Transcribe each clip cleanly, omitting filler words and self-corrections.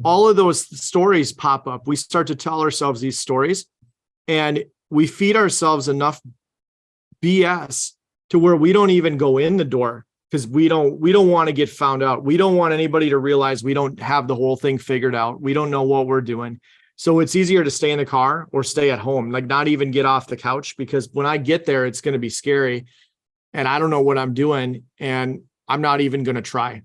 all of those stories pop up. We start to tell ourselves these stories and we feed ourselves enough BS to where we don't even go in the door because we don't want to get found out. We don't want anybody to realize we don't have the whole thing figured out. We don't know what we're doing. So it's easier to stay in the car or stay at home, like not even get off the couch, because when I get there, it's going to be scary and I don't know what I'm doing and I'm not even going to try.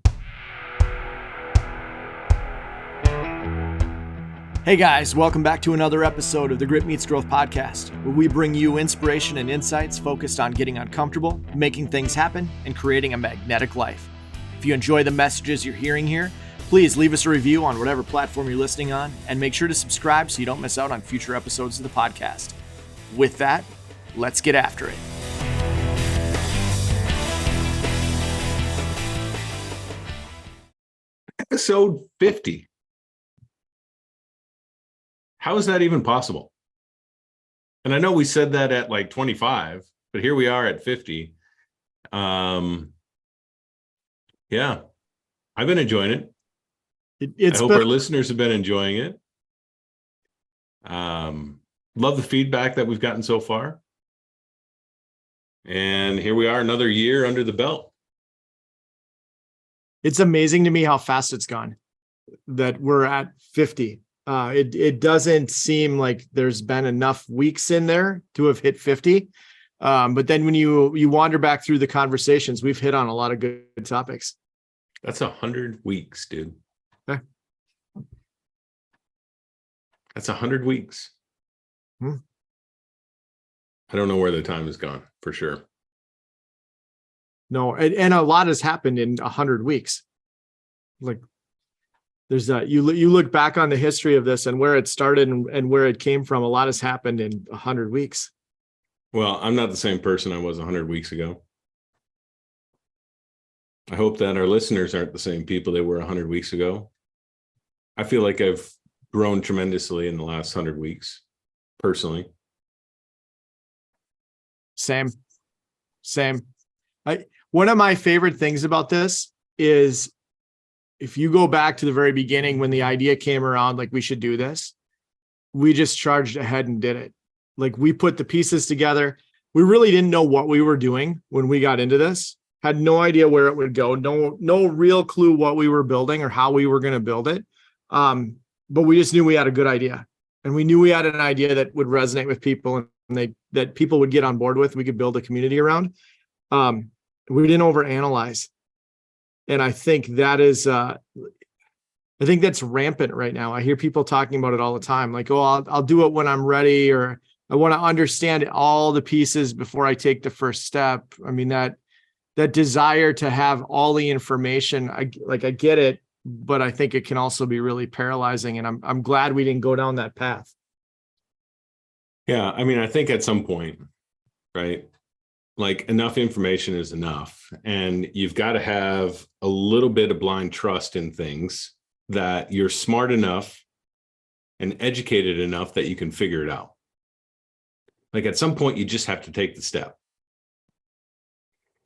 Hey guys, welcome back to another episode of the Grit Meets Growth podcast, where we bring you inspiration and insights focused on getting uncomfortable, making things happen, and creating a magnetic life. If you enjoy the messages you're hearing here, please leave us a review on whatever platform you're listening on, and make sure to subscribe so you don't miss out on future episodes of the podcast. With that, let's get after it. Episode 50. How is that even possible? And I know we said that at like 25, but here we are at 50. Yeah, I've been enjoying it. I hope our listeners have been enjoying it. Love the feedback that we've gotten so far. And here we are, another year under the belt. It's amazing to me how fast it's gone, that we're at 50. It doesn't seem like there's been enough weeks in there to have hit 50. But then when you wander back through the conversations, we've hit on a lot of good topics. That's 100 weeks, dude. Okay. That's 100 weeks. I don't know where the time has gone for sure. No, and a lot has happened in 100 weeks. Like, there's that you look back on the history of this and where it started and where it came from. A lot has happened in 100 weeks. Well, I'm not the same person I was 100 weeks ago. I hope that our listeners aren't the same people they were 100 weeks ago. I feel like I've grown tremendously in the last 100 weeks, personally. Same. One of my favorite things about this is, if you go back to the very beginning when the idea came around, like we should do this, we just charged ahead and did it. Like, we put the pieces together. We really didn't know what we were doing when we got into this. Had no idea where it would go. No real clue what we were building or how we were going to build it. But we just knew we had a good idea, and we knew we had an idea that would resonate with people and that people would get on board with. We could build a community around. We didn't overanalyze. And I think that is, I think that's rampant right now. I hear people talking about it all the time. Like, oh, I'll do it when I'm ready, or I want to understand all the pieces before I take the first step. I mean, that desire to have all the information, I get it, but I think it can also be really paralyzing. And I'm glad we didn't go down that path. Yeah. I mean, I think at some point, right? Like, enough information is enough, and you've got to have a little bit of blind trust in things that you're smart enough and educated enough that you can figure it out. Like, at some point, you just have to take the step,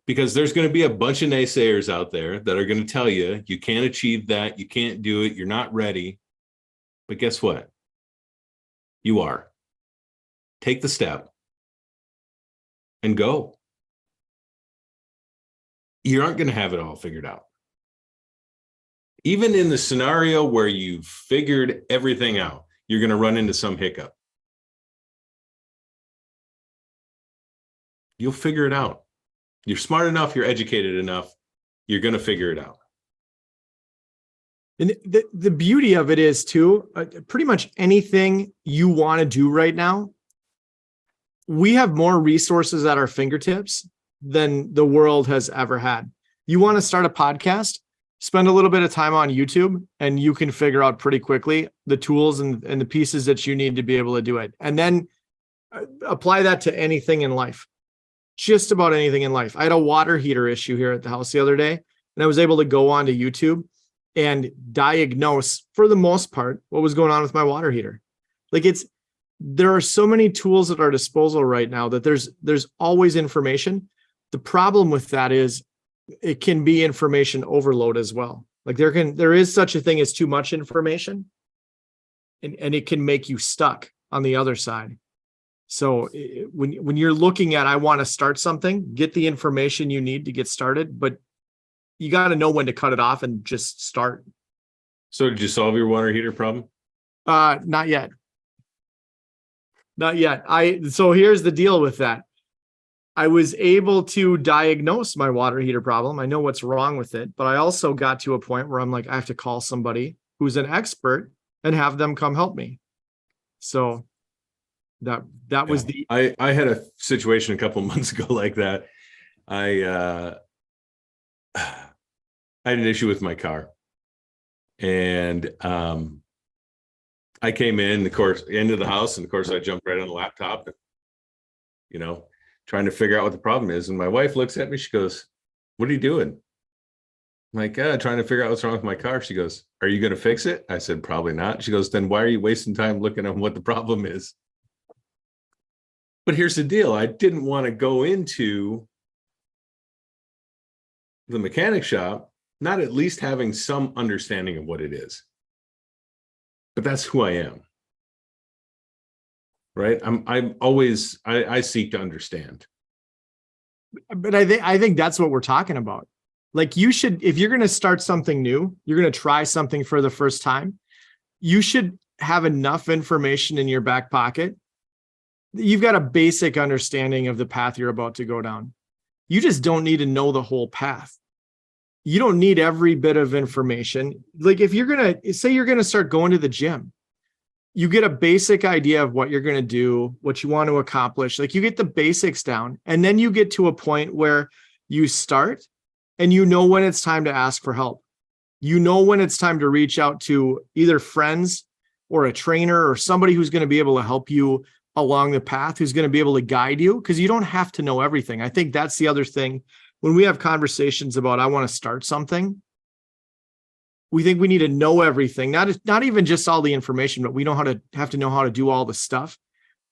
because there's going to be a bunch of naysayers out there that are going to tell you you can't achieve that, you can't do it, you're not ready. But guess what? You are. Take the step and go. You aren't going to have it all figured out. Even in the scenario where you've figured everything out, you're going to run into some hiccup. You'll figure it out. You're smart enough, you're educated enough, you're going to figure it out. And the beauty of it is, too, pretty much anything you want to do right now, we have more resources at our fingertips than the world has ever had. You want to start a podcast, spend a little bit of time on YouTube, and you can figure out pretty quickly the tools and the pieces that you need to be able to do it. And then apply that to anything in life, just about anything in life. I had a water heater issue here at the house the other day, and I was able to go onto YouTube and diagnose, for the most part, what was going on with my water heater. Like, there are so many tools at our disposal right now that there's always information. The problem with that is it can be information overload as well. Like there is such a thing as too much information, and it can make you stuck on the other side. So when you're looking at, I want to start something, get the information you need to get started, but you got to know when to cut it off and just start. So did you solve your water heater problem? Not yet. Not yet. So here's the deal with that. I was able to diagnose my water heater problem. I know what's wrong with it, but I also got to a point where I'm like, I have to call somebody who's an expert and have them come help me. So that was the. I had a situation a couple of months ago like that. I had an issue with my car, and I came in, of course, into the house, and of course I jumped right on the laptop, trying to figure out what the problem is. And my wife looks at me, she goes, "What are you doing?" I'm like, trying to figure out what's wrong with my car. She goes, "Are you going to fix it?" I said, "Probably not." She goes, "Then why are you wasting time looking at what the problem is?" But here's the deal. I didn't want to go into the mechanic shop, not at least having some understanding of what it is. But that's who I am. Right? I seek to understand. But I think that's what we're talking about. Like you should, if you're going to start something new, you're going to try something for the first time, you should have enough information in your back pocket. You've got a basic understanding of the path you're about to go down. You just don't need to know the whole path. You don't need every bit of information. Like if you're going to say you're going to start going to the gym, you get a basic idea of what you're going to do, what you want to accomplish. Like you get the basics down, and then you get to a point where you start and you know when it's time to ask for help. You know when it's time to reach out to either friends or a trainer or somebody who's going to be able to help you along the path, who's going to be able to guide you, because you don't have to know everything. I think that's the other thing. When we have conversations about, I want to start something, we think we need to know everything, not even just all the information, but we have to know how to do all the stuff.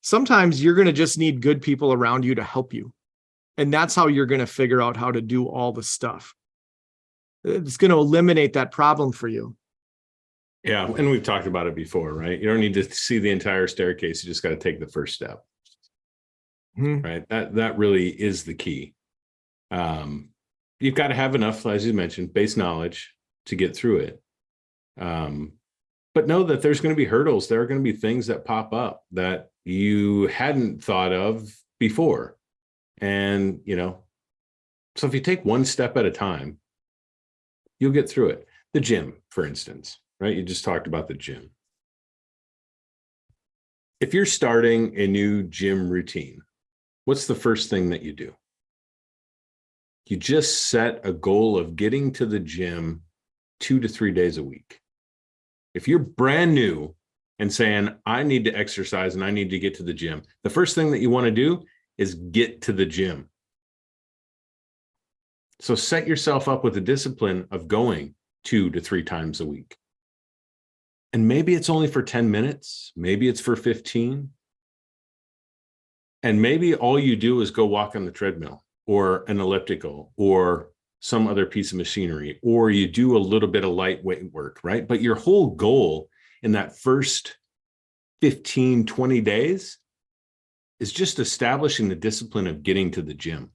Sometimes you're going to just need good people around you to help you. And that's how you're going to figure out how to do all the stuff. It's going to eliminate that problem for you. Yeah. And we've talked about it before, right? You don't need to see the entire staircase. You just got to take the first step. Right. That really is the key. You've got to have enough, as you mentioned, base knowledge to get through it. But know that there's going to be hurdles. There are going to be things that pop up that you hadn't thought of before. And, so if you take one step at a time, you'll get through it. The gym, for instance, right? You just talked about the gym. If you're starting a new gym routine, what's the first thing that you do? You just set a goal of getting to the gym 2 to 3 days a week. If you're brand new and saying, I need to exercise and I need to get to the gym, the first thing that you want to do is get to the gym. So set yourself up with the discipline of going 2 to 3 times a week. And maybe it's only for 10 minutes. Maybe it's for 15. And maybe all you do is go walk on the treadmill or an elliptical or some other piece of machinery, or you do a little bit of lightweight work, right? But your whole goal in that first 15, 20 days is just establishing the discipline of getting to the gym.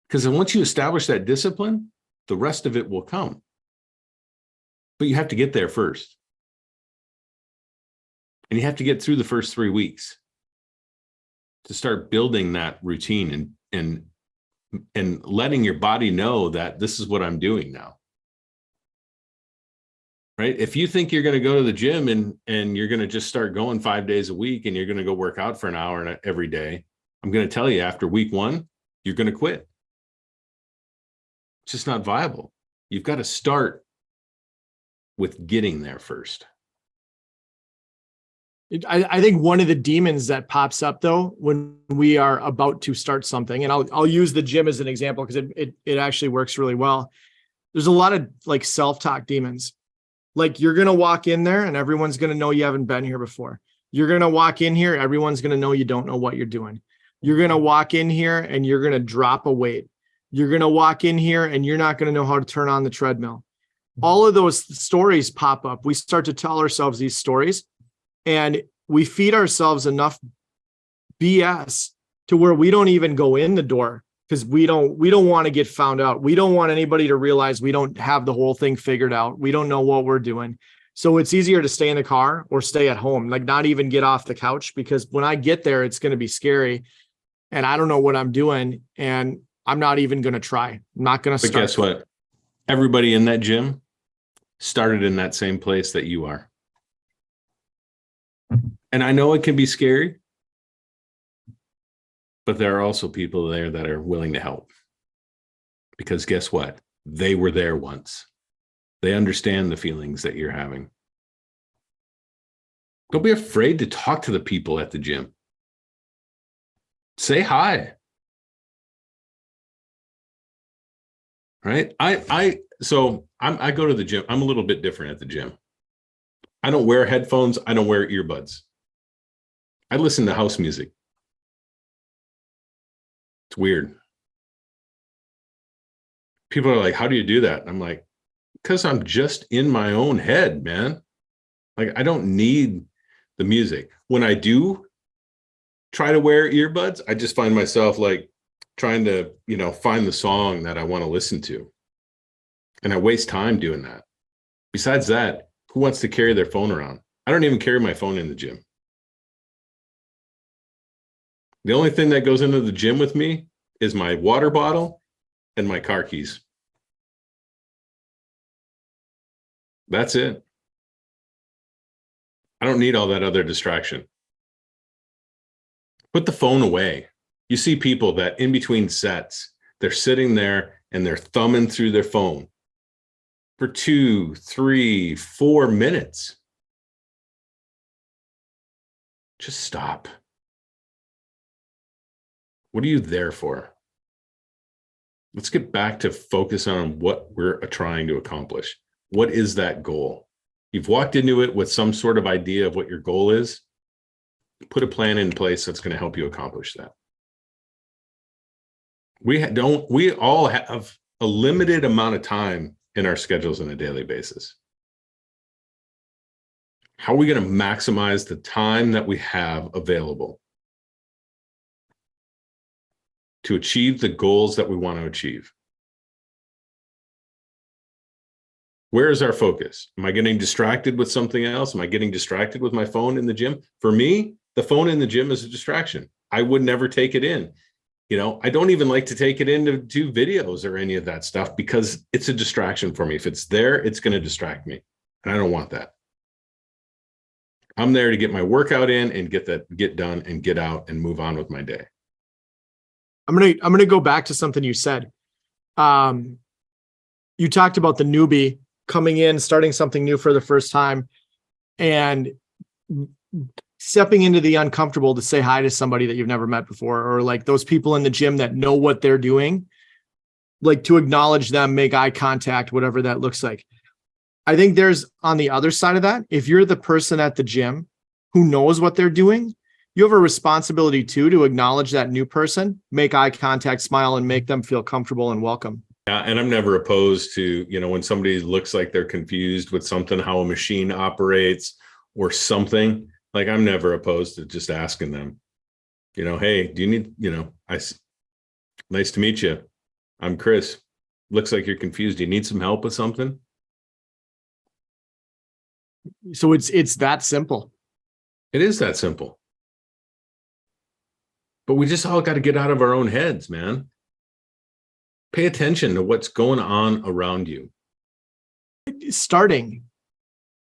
Because once you establish that discipline, the rest of it will come. But you have to get there first. And you have to get through the first 3 weeks to start building that routine and letting your body know that this is what I'm doing now. Right? If you think you're going to go to the gym and you're going to just start going 5 days a week and you're going to go work out for an hour every day, I'm going to tell you after week 1, you're going to quit. It's just not viable. You've got to start with getting there first. I think one of the demons that pops up though, when we are about to start something, and I'll use the gym as an example because it actually works really well. There's a lot of like self-talk demons. Like you're going to walk in there and everyone's going to know you haven't been here before. You're going to walk in here. Everyone's going to know you don't know what you're doing. You're going to walk in here and you're going to drop a weight. You're going to walk in here and you're not going to know how to turn on the treadmill. All of those stories pop up. We start to tell ourselves these stories and we feed ourselves enough BS to where we don't even go in the door because we don't want to get found out. We don't want anybody to realize we don't have the whole thing figured out. We don't know what we're doing. So it's easier to stay in the car or stay at home, like not even get off the couch, because when I get there, it's going to be scary and I don't know what I'm doing. And I'm not even going to try. I'm not going to start. But guess what? Everybody in that gym started in that same place that you are. And I know it can be scary, but there are also people there that are willing to help. Because guess what? They were there once. They understand the feelings that you're having. Don't be afraid to talk to the people at the gym. Say hi. Right? I go to the gym. I'm a little bit different at the gym. I don't wear headphones. I don't wear earbuds. I listen to house music. It's weird. People are like, how do you do that? I'm like, because I'm just in my own head, man. Like, I don't need the music. When I do try to wear earbuds, I just find myself like trying to, find the song that I want to listen to. And I waste time doing that. Besides that, who wants to carry their phone around? I don't even carry my phone in the gym. The only thing that goes into the gym with me is my water bottle and my car keys. That's it. I don't need all that other distraction. Put the phone away. You see people that in between sets, they're sitting there and they're thumbing through their phone for 2, 3, 4 minutes. Just stop. What are you there for? Let's get back to focus on what we're trying to accomplish. What is that goal? You've walked into it with some sort of idea of what your goal is. Put a plan in place that's going to help you accomplish that. We all have a limited amount of time in our schedules on a daily basis. How are we going to maximize the time that we have available to achieve the goals that we want to achieve? Where is our focus? Am I getting distracted with something else? Am I getting distracted with my phone in the gym? For me, the phone in the gym is a distraction. I would never take it in. I don't even like to take it in to do videos or any of that stuff because it's a distraction for me. If it's there, it's going to distract me. And I don't want that. I'm there to get my workout in and get done and get out and move on with my day. I'm going to go back to something you said. You talked about the newbie coming in, starting something new for the first time and stepping into the uncomfortable to say hi to somebody that you've never met before, or like those people in the gym that know what they're doing, like to acknowledge them, make eye contact, whatever that looks like. I think there's on the other side of that, if you're the person at the gym who knows what they're doing, you have a responsibility too, to acknowledge that new person, make eye contact, smile, and make them feel comfortable and welcome. Yeah, and I'm never opposed to, when somebody looks like they're confused with something, how a machine operates or something, like I'm never opposed to just asking them, hey, do you need, nice to meet you. I'm Chris. Looks like you're confused. Do you need some help with something? So it's that simple. It is that simple. But we just all got to get out of our own heads, man. Pay attention to what's going on around you. Starting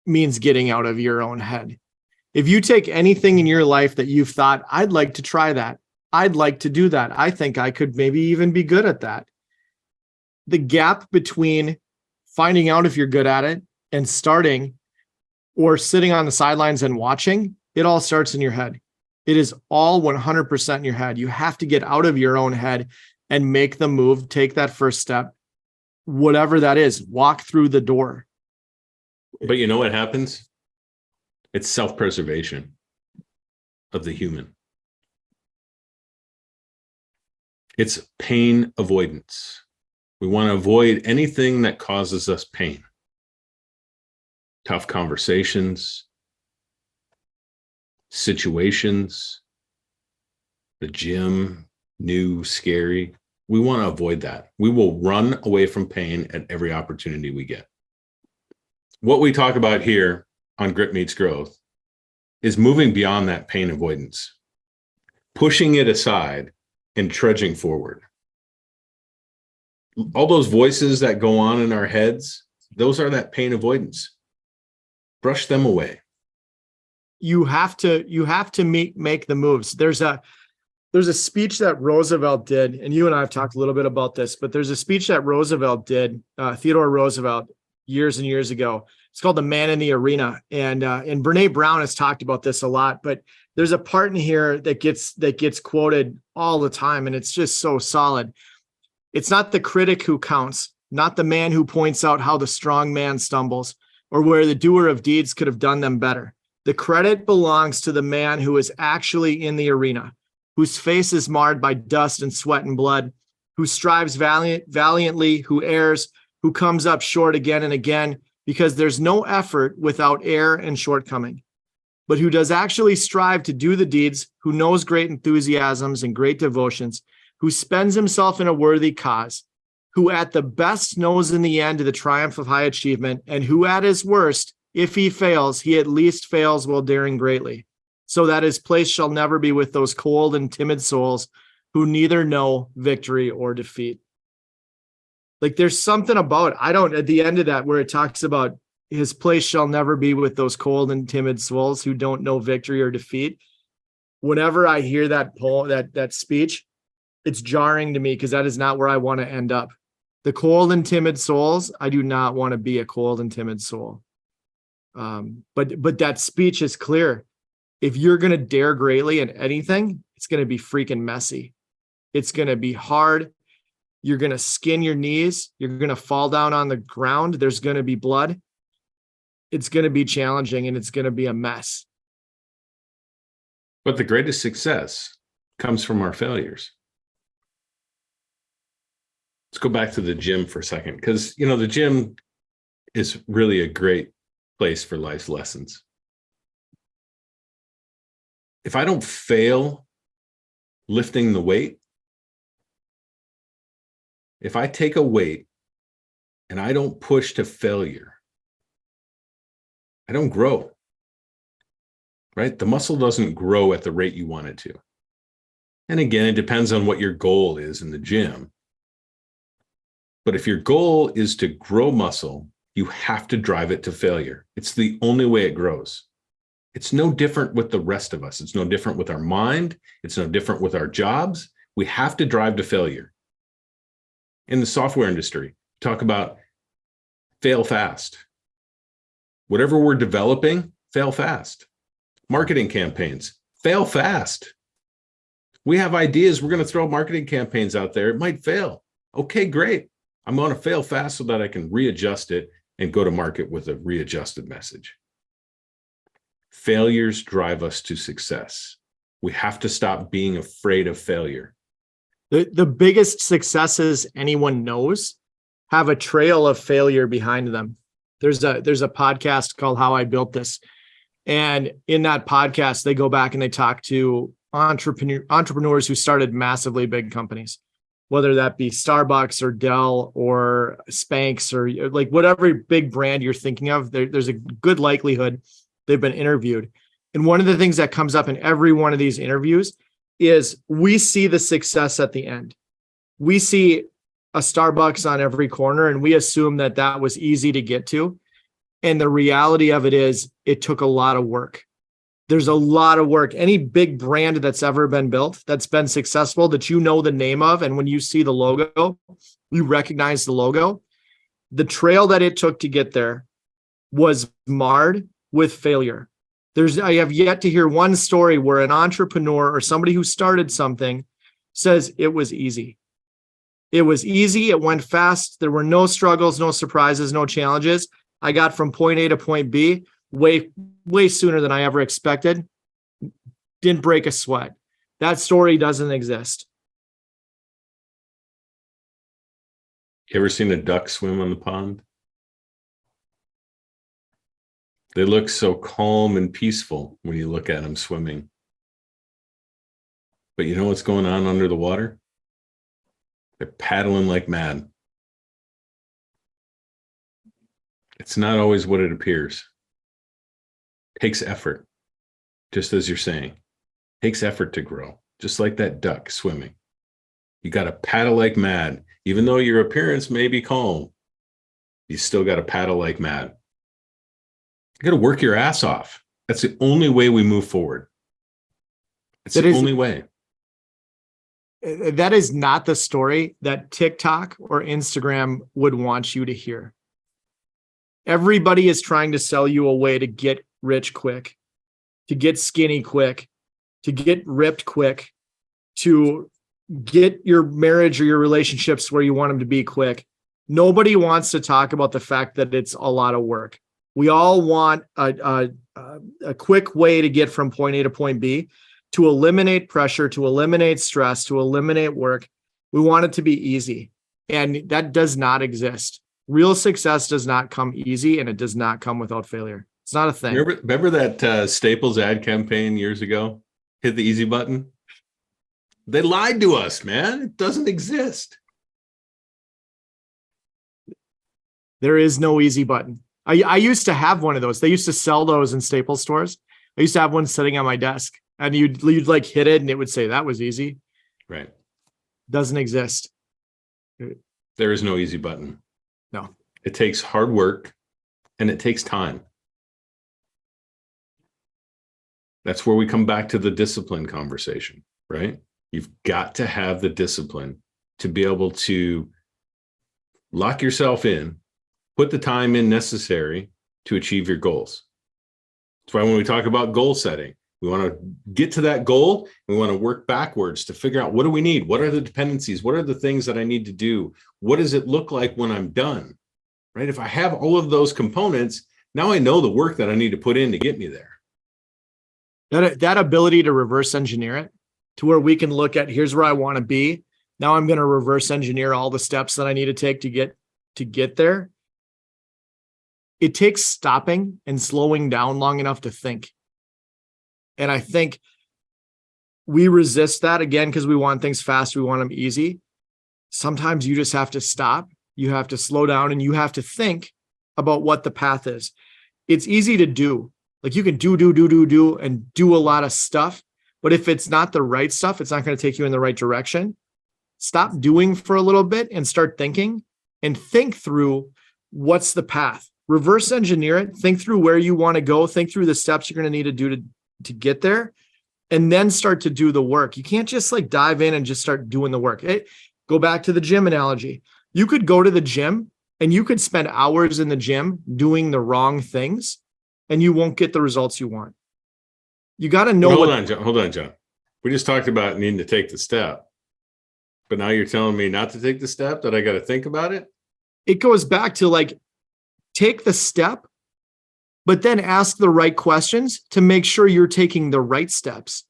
means getting out of your own head. If you take anything in your life that you've thought, I'd like to try that. I'd like to do that. I think I could maybe even be good at that. The gap between finding out if you're good at it and starting or sitting on the sidelines and watching, it all starts in your head. It is all 100% in your head. You have to get out of your own head and make the move, take that first step, whatever that is, walk through the door. But you know what happens? It's self-preservation of the human. It's pain avoidance. We want to avoid anything that causes us pain. Tough conversations, situations, the gym, new, scary. We want to avoid that. We will run away from pain at every opportunity we get. What we talk about here on Grit Meets Growth is moving beyond that pain avoidance, pushing it aside and trudging forward. All those voices that go on in our heads, those are that pain avoidance. Brush them away. You have to make the moves. There's a speech that Roosevelt did, and you and I have talked a little bit about this, but there's a speech that Roosevelt did, Theodore Roosevelt, years and years ago. It's called The Man in the Arena. And Brene Brown has talked about this a lot, but there's a part in here that gets quoted all the time, and it's just so solid. It's not the critic who counts, not the man who points out how the strong man stumbles or where the doer of deeds could have done them better. The credit belongs to the man who is actually in the arena, whose face is marred by dust and sweat and blood, who strives valiantly, who errs, who comes up short again and again, because there's no effort without error and shortcoming, but who does actually strive to do the deeds, who knows great enthusiasms and great devotions, who spends himself in a worthy cause, who at the best knows in the end the triumph of high achievement, and who at his worst, if he fails, he at least fails while daring greatly, so that his place shall never be with those cold and timid souls who neither know victory or defeat. Like there's something about, at the end of that where it talks about his place shall never be with those cold and timid souls who don't know victory or defeat. Whenever I hear that poem, that speech, it's jarring to me because that is not where I want to end up. The cold and timid souls, I do not want to be a cold and timid soul. But that speech is clear. If you're going to dare greatly in anything, it's going to be freaking messy. It's going to be hard. You're going to skin your knees. You're going to fall down on the ground. There's going to be blood. It's going to be challenging and it's going to be a mess. But the greatest success comes from our failures. Let's go back to the gym for a second, because, the gym is really a great place for life's lessons. If I don't fail lifting the weight, if I take a weight and I don't push to failure, I don't grow, right? The muscle doesn't grow at the rate you want it to. And again, it depends on what your goal is in the gym. But if your goal is to grow muscle, you have to drive it to failure. It's the only way it grows. It's no different with the rest of us. It's no different with our mind. It's no different with our jobs. We have to drive to failure. In the software industry, talk about fail fast. Whatever we're developing, fail fast. Marketing campaigns, fail fast. We have ideas. We're going to throw marketing campaigns out there. It might fail. Okay, great. I'm going to fail fast so that I can readjust it and go to market with a readjusted message. Failures drive us to success. We have to stop being afraid of failure. The biggest successes anyone knows have a trail of failure behind them. There's a podcast called How I Built This. And in that podcast, they go back and they talk to entrepreneurs who started massively big companies, whether that be Starbucks or Dell or Spanx or like whatever big brand you're thinking of, there's a good likelihood they've been interviewed. And one of the things that comes up in every one of these interviews is we see the success at the end. We see a Starbucks on every corner and we assume that was easy to get to. And the reality of it is it took a lot of work. There's a lot of work. Any big brand that's ever been built, that's been successful, that you know the name of, and when you see the logo, you recognize the logo. The trail that it took to get there was marred with failure. I have yet to hear one story where an entrepreneur or somebody who started something says it was easy. It was easy. It went fast. There were no struggles, no surprises, no challenges. I got from point A to point B way sooner than I ever expected. Didn't break a sweat. That story doesn't exist. You ever seen a duck swim on the pond? They look so calm and peaceful when you look at them swimming. But you know what's going on under the water? They're paddling like mad. It's not always what it appears. It takes effort, just as you're saying. It takes effort to grow, just like that duck swimming. You got to paddle like mad. Even though your appearance may be calm, you still got to paddle like mad. You got to work your ass off. That's the only way we move forward. It's the only way. That is not the story that TikTok or Instagram would want you to hear. Everybody is trying to sell you a way to get rich quick, to get skinny quick, to get ripped quick, to get your marriage or your relationships where you want them to be quick. Nobody wants to talk about the fact that it's a lot of work. We all want a quick way to get from point A to point B, to eliminate pressure, to eliminate stress, to eliminate work. We want it to be easy. And that does not exist. Real success does not come easy, and it does not come without failure. It's not a thing. Remember that Staples ad campaign years ago? Hit the easy button. They lied to us, man. It doesn't exist. There is no easy button. I used to have one of those. They used to sell those in Staples stores. I used to have one sitting on my desk, and you'd like hit it and it would say that was easy. Right. Doesn't exist. There is no easy button. No. It takes hard work and it takes time. That's where we come back to the discipline conversation, right? You've got to have the discipline to be able to lock yourself in, put the time in necessary to achieve your goals. That's why when we talk about goal setting, we want to get to that goal. We want to work backwards to figure out, what do we need? What are the dependencies? What are the things that I need to do? What does it look like when I'm done? Right? If I have all of those components, now I know the work that I need to put in to get me there. That ability to reverse engineer it to where we can look at, here's where I want to be. Now I'm going to reverse engineer all the steps that I need to take to get there. It takes stopping and slowing down long enough to think. And I think we resist that, again, because we want things fast. We want them easy. Sometimes you just have to stop. You have to slow down and you have to think about what the path is. It's easy to do. Like you can do and do a lot of stuff. But if it's not the right stuff, it's not going to take you in the right direction. Stop doing for a little bit and start thinking, and think through what's the path. Reverse engineer it. Think through where you want to go. Think through the steps you're going to need to do to get there, and then start to do the work. You can't just like dive in and just start doing the work. Go back to the gym analogy. You could go to the gym and you could spend hours in the gym doing the wrong things, and you won't get the results you want. You got to know. Hold on, John. We just talked about needing to take the step, but now you're telling me not to take the step, that I got to think about it. It goes back to like, take the step, but then ask the right questions to make sure you're taking the right steps.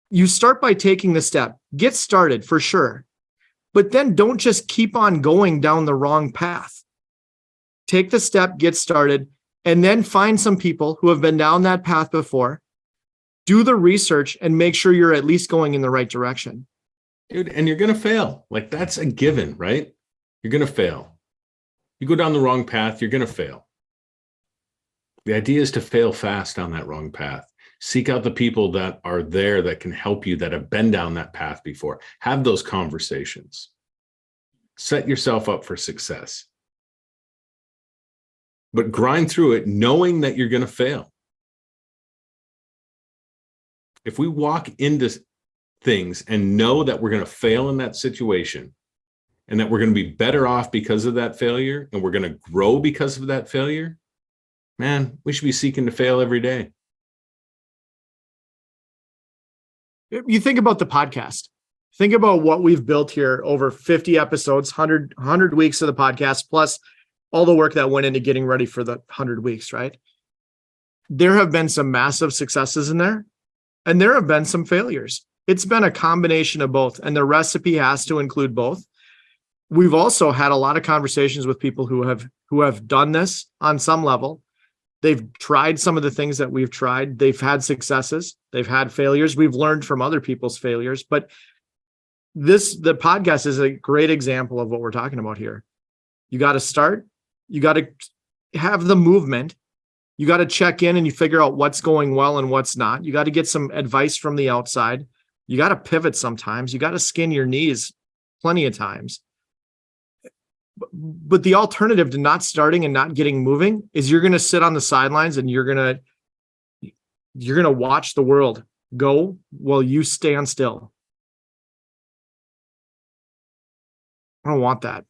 You start by taking the step, get started for sure, but then don't just keep on going down the wrong path. Take the step, get started, and then find some people who have been down that path before. Do the research and make sure you're at least going in the right direction. Dude, and you're going to fail. Like, that's a given, right? You're going to fail. You go down the wrong path, you're going to fail. The idea is to fail fast down that wrong path. Seek out the people that are there that can help you, that have been down that path before. Have those conversations. Set yourself up for success. But grind through it knowing that you're going to fail. If we walk into things and know that we're going to fail in that situation, and that we're going to be better off because of that failure, and we're going to grow because of that failure, man, we should be seeking to fail every day. You think about the podcast. Think about what we've built here over 50 episodes, 100 weeks of the podcast, plus all the work that went into getting ready for the 100 weeks, right? There have been some massive successes in there, and there have been some failures. It's been a combination of both, and the recipe has to include both. we've also had a lot of conversations with people who have done this on some level. They've tried some of the things that we've tried. They've had successes. They've had failures. We've learned from other people's failures. But the podcast is a great example of what we're talking about here. You got to start. You got to have the movement. You got to check in and you figure out what's going well and what's not. You got to get some advice from the outside. You got to pivot sometimes. You got to skin your knees plenty of times. But the alternative to not starting and not getting moving is you're going to sit on the sidelines and you're going to watch the world go while you stand still. I don't want that.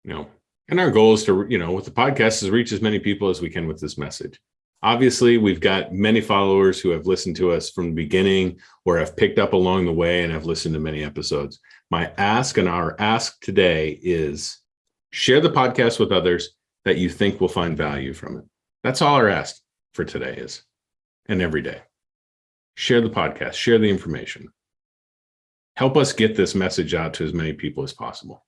No. And our goal is to, with the podcast, is reach as many people as we can with this message. Obviously, we've got many followers who have listened to us from the beginning or have picked up along the way and have listened to many episodes. My ask and our ask today is share the podcast with others that you think will find value from it. That's all our ask for today is, and every day. Share the podcast, share the information. Help us get this message out to as many people as possible.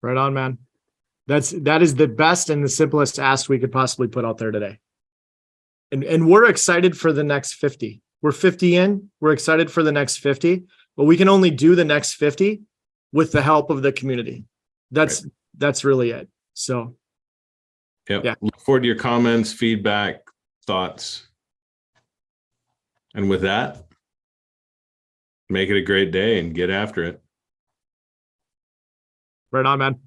Right on, man. That is the best and the simplest ask we could possibly put out there today. And we're excited for the next 50. We're 50 in. We're excited for the next 50, but we can only do the next 50 with the help of the community. That's really it. So, yeah. Look forward to your comments, feedback, thoughts. And with that, make it a great day and get after it. Right on, man.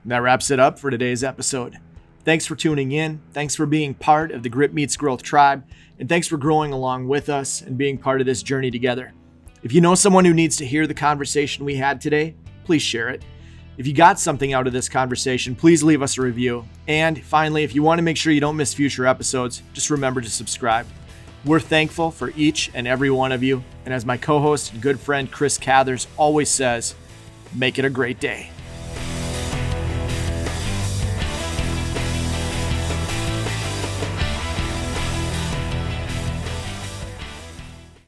That wraps it up for today's episode. Thanks for tuning in. Thanks for being part of the Grit Meets Growth tribe. And thanks for growing along with us and being part of this journey together. If you know someone who needs to hear the conversation we had today, please share it. If you got something out of this conversation, please leave us a review. And finally, if you want to make sure you don't miss future episodes, just remember to subscribe. We're thankful for each and every one of you. And as my co-host and good friend Chris Cathers always says, make it a great day.